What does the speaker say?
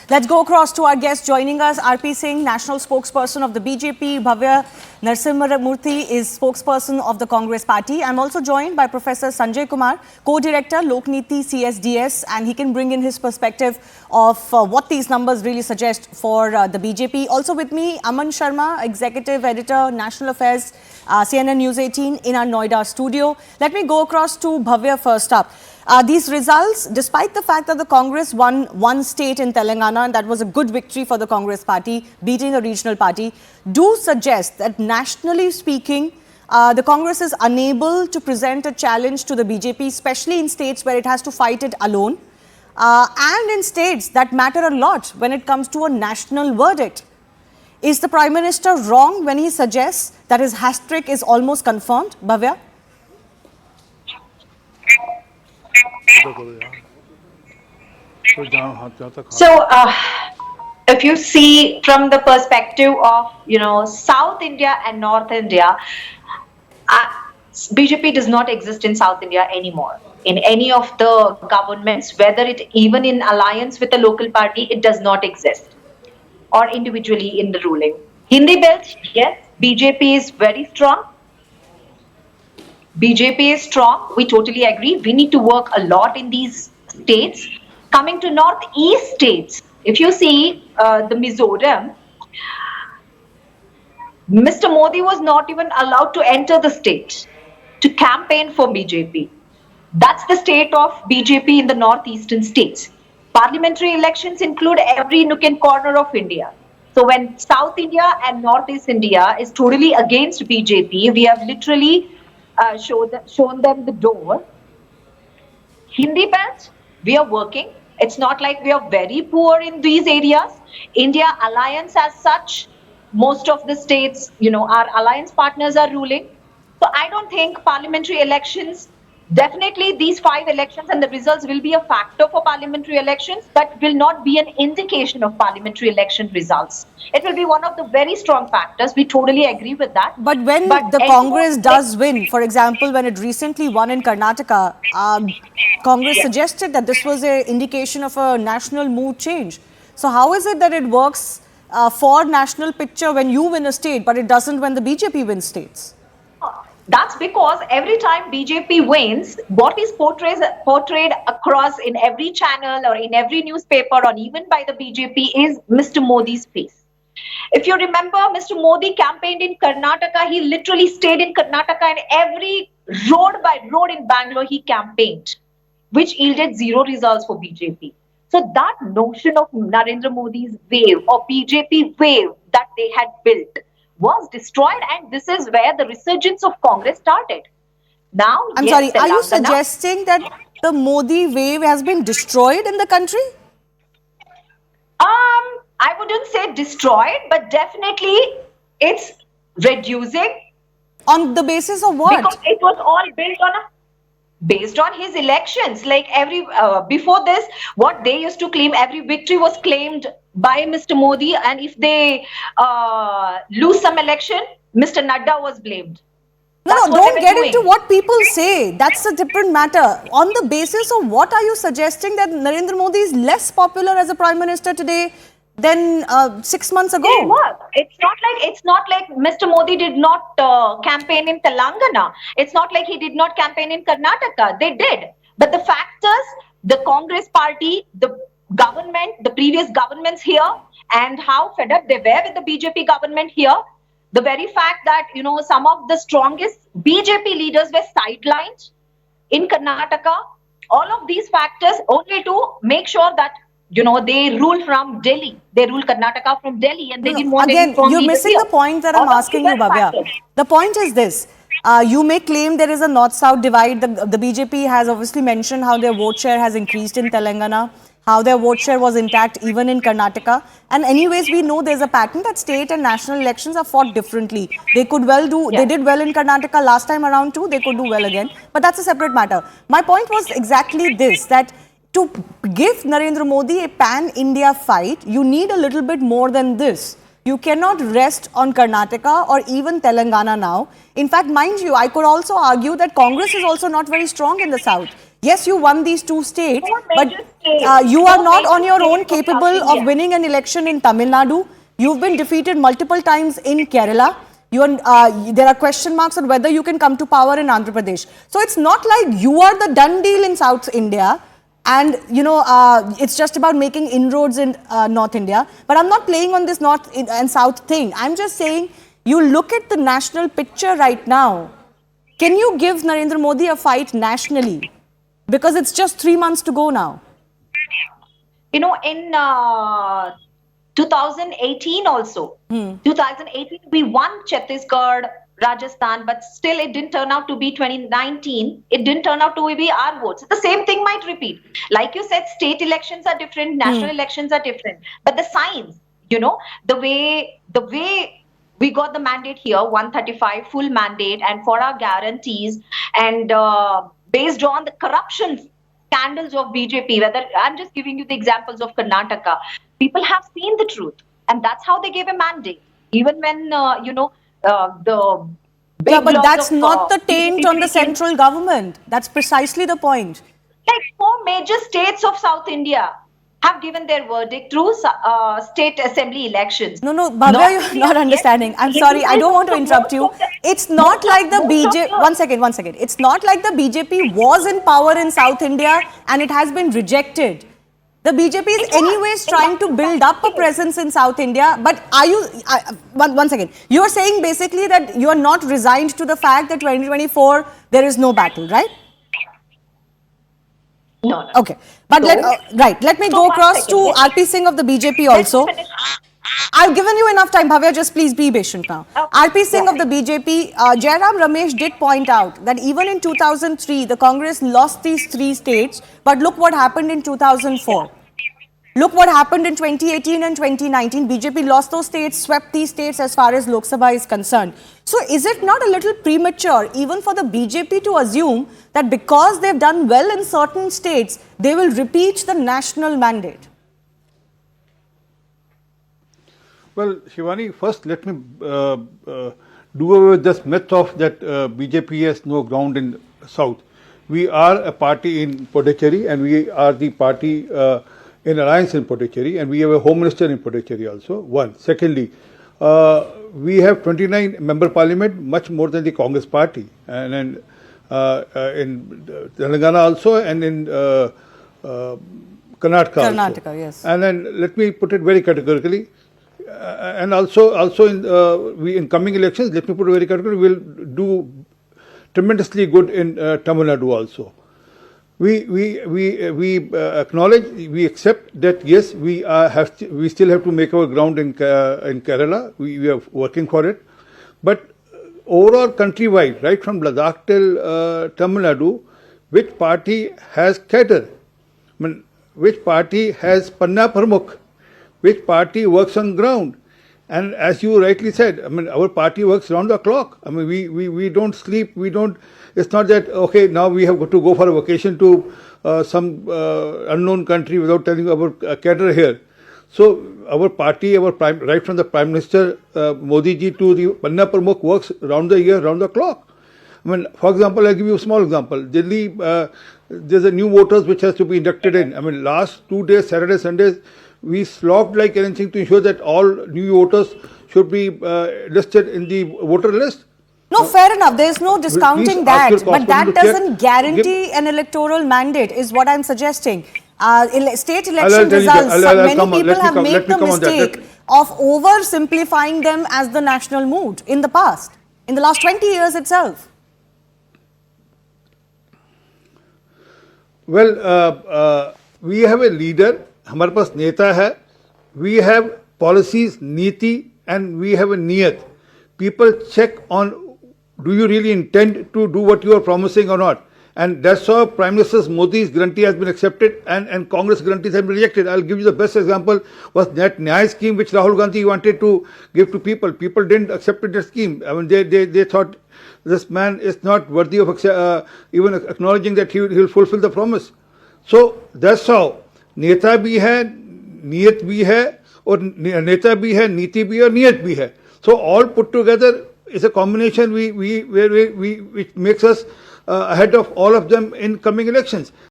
Let's go across to our guest joining us, RP Singh, national spokesperson of the BJP. Bhavya Narasimhamurthy is spokesperson of the Congress party. I'm also joined by Professor Sanjay Kumar, co-director, Lokniti CSDS, and he can bring in his perspective of what these numbers really suggest for the BJP. Also with me, Aman Sharma, executive editor, national affairs, CNN News 18 in our Noida studio. Let me go across to Bhavya first up. These results, despite the fact that the Congress won one state in Telangana, and that was a good victory for the Congress party, beating a regional party, do suggest that nationally speaking, the Congress is unable to present a challenge to the BJP, especially in states where it has to fight it alone, and in states that matter a lot when it comes to a national verdict. Is the Prime Minister wrong when he suggests that his hat-trick is almost confirmed, Bhavya? So, if you see from the perspective of, South India and North India, BJP does not exist in South India anymore. In any of the governments, whether it even in alliance with a local party, it does not exist. Or individually in the ruling. Hindi belt, yes, BJP is very strong. BJP is strong. We totally agree. We need to work a lot in these states. Coming to northeast states, if you see the Mizoram, Mr. Modi was not even allowed to enter the state to campaign for BJP. That's the state of BJP in the northeastern states. Parliamentary elections include every nook and corner of India. So when South India and Northeast India is totally against BJP, we have literally shown them the door. Hindi belt, we are working. It's not like we are very poor in these areas. India alliance as such, most of the states, our alliance partners are ruling. So I don't think parliamentary elections, definitely these 5 elections and the results will be a factor for parliamentary elections, but will not be an indication of parliamentary election results. It will be one of the very strong factors. We totally agree with that. But when the Congress does win, for example, when it recently won in Karnataka, Congress suggested that this was an indication of a national mood change. So how is it that it works for national picture when you win a state, but it doesn't when the BJP wins states? That's because every time BJP wins, what is portrayed across in every channel or in every newspaper or even by the BJP is Mr. Modi's face. If you remember, Mr. Modi campaigned in Karnataka. He literally stayed in Karnataka and every road by road in Bangalore he campaigned, which yielded 0 results for BJP. So that notion of Narendra Modi's wave or BJP wave that they had built was destroyed, and this is where the resurgence of Congress started. Now, I'm sorry, are you suggesting that the Modi wave has been destroyed in the country? I wouldn't say destroyed, but definitely it's reducing. On the basis of what? Because it was all based on his elections. Like before this, what they used to claim, every victory was claimed by Mr. Modi, and if they lose some election, Mr. Nadda was blamed. No, don't get into what people say. That's a different matter. On the basis of what are you suggesting that Narendra Modi is less popular as a Prime Minister today than 6 months ago? It was. It's not like Mr. Modi did not campaign in Telangana. It's not like he did not campaign in Karnataka. They did. But the fact is, the Congress party, the government, the previous governments here, and how fed up they were with the BJP government here, the very fact that, some of the strongest BJP leaders were sidelined in Karnataka, all of these factors only to make sure that, they rule from Delhi. They rule Karnataka from Delhi, and they didn't want again, you're missing the point that I'm asking you, Bhavya. The point is this. You may claim there is a north-south divide. The BJP has obviously mentioned how their vote share has increased in Telangana, how their vote share was intact even in Karnataka. And anyways, we know there's a pattern that state and national elections are fought differently. They could well do, they did well in Karnataka last time around too, they could do well again. But that's a separate matter. My point was exactly this, that to give Narendra Modi a pan-India fight, you need a little bit more than this. You cannot rest on Karnataka or even Telangana now. In fact, mind you, I could also argue that Congress is also not very strong in the south. Yes, you won these 2 states, Four but major states. you are Four not major on your own states of capable South of India. winning an election in Tamil Nadu. You've been defeated multiple times in Kerala. There are question marks on whether you can come to power in Andhra Pradesh. So it's not like you are the done deal in South India, and it's just about making inroads in North India. But I'm not playing on this North and South thing. I'm just saying, you look at the national picture right now. Can you give Narendra Modi a fight nationally? Because it's just 3 months to go now. You know, in 2018 also, 2018 we won Chhattisgarh, Rajasthan, but still it didn't turn out to be 2019. It didn't turn out to be our votes. The same thing might repeat. Like you said, state elections are different, national elections are different. But the signs, the way we got the mandate here, 135 full mandate, and for our guarantees, and based on the corruption scandals of BJP, whether I'm just giving you the examples of Karnataka, people have seen the truth, and that's how they gave a mandate. Even when the big Yeah, but loss that's of, not the taint on the BJP came, central government. That's precisely the point. like 4 major states of South India have given their verdict through state assembly elections. No, Bhavya, North you're India, not yes, understanding. I'm yes, sorry, I don't want to most interrupt you. of the- It's not like the most of BJP. the- One second. It's not like the BJP was in power in South India and it has been rejected. The BJP is anyways trying to build up a presence in South India. But are you, one second, you are saying basically that you are not resigned to the fact that 2024 there is no battle, right? No. Okay. But let me So go one across second, to RP Singh of the BJP also. Let's finish. I've given you enough time, Bhavya, just please be patient now. Okay. RP Singh of the BJP, Jairam Ramesh did point out that even in 2003, the Congress lost these 3 states, but look what happened in 2004. Look what happened in 2018 and 2019. BJP lost those states, swept these states as far as Lok Sabha is concerned. So is it not a little premature even for the BJP to assume that because they've done well in certain states, they will repeat the national mandate? Well, Shivani, first let me do away with this myth of that BJP has no ground in South. We are a party in Puducherry and we are the party in alliance in Puducherry, and we have a home minister in Puducherry also. One. Secondly, we have 29 member parliament, much more than the Congress party, and in Telangana also, and in Karnataka also. Yes. And then let me put it very categorically. And also in coming elections, let me put it very categorically, we will do tremendously good in Tamil Nadu also. We acknowledge, we accept that yes, we still have to make our ground in Kerala. We are working for it, but overall countrywide, right from Ladakh till Tamil Nadu, which party has cadre? I mean, which party has Panna Pramukh? Which party works on ground? And as you rightly said, I mean, our party works round the clock. I mean, we don't sleep. It's not that, okay, now we have got to go for a vacation to some unknown country without telling our cadre here. So our party, right from the Prime Minister Modi ji to the Panna Pramukh works round the year, round the clock. I mean, for example, I'll give you a small example. Delhi, there's a new voters which has to be inducted in. I mean, last 2 days, Saturday, Sundays, we slogged like anything to ensure that all new voters should be listed in the voter list. No, fair enough. There is no discounting that. But that doesn't guarantee an electoral mandate, is what I'm suggesting. State election results, many people have made the mistake of oversimplifying them as the national mood in the past, in the last 20 years itself. Well, we have a leader, हमारे पास नेता है, we have policies, नीति, and we have a niyat. People check on, do you really intend to do what you are promising or not? And that's how Prime Minister Modi's guarantee has been accepted and Congress guarantees have been rejected. I'll give you the best example was that Nyaya scheme which Rahul Gandhi wanted to give to people. People didn't accept that scheme. I mean, they thought this man is not worthy of even acknowledging that he will fulfill the promise. So that's how नेता भी है, नियत भी है, और नेता भी है, नीति भी है, और नियत भी है. So all put together is a combination which makes us ahead of all of them in coming elections.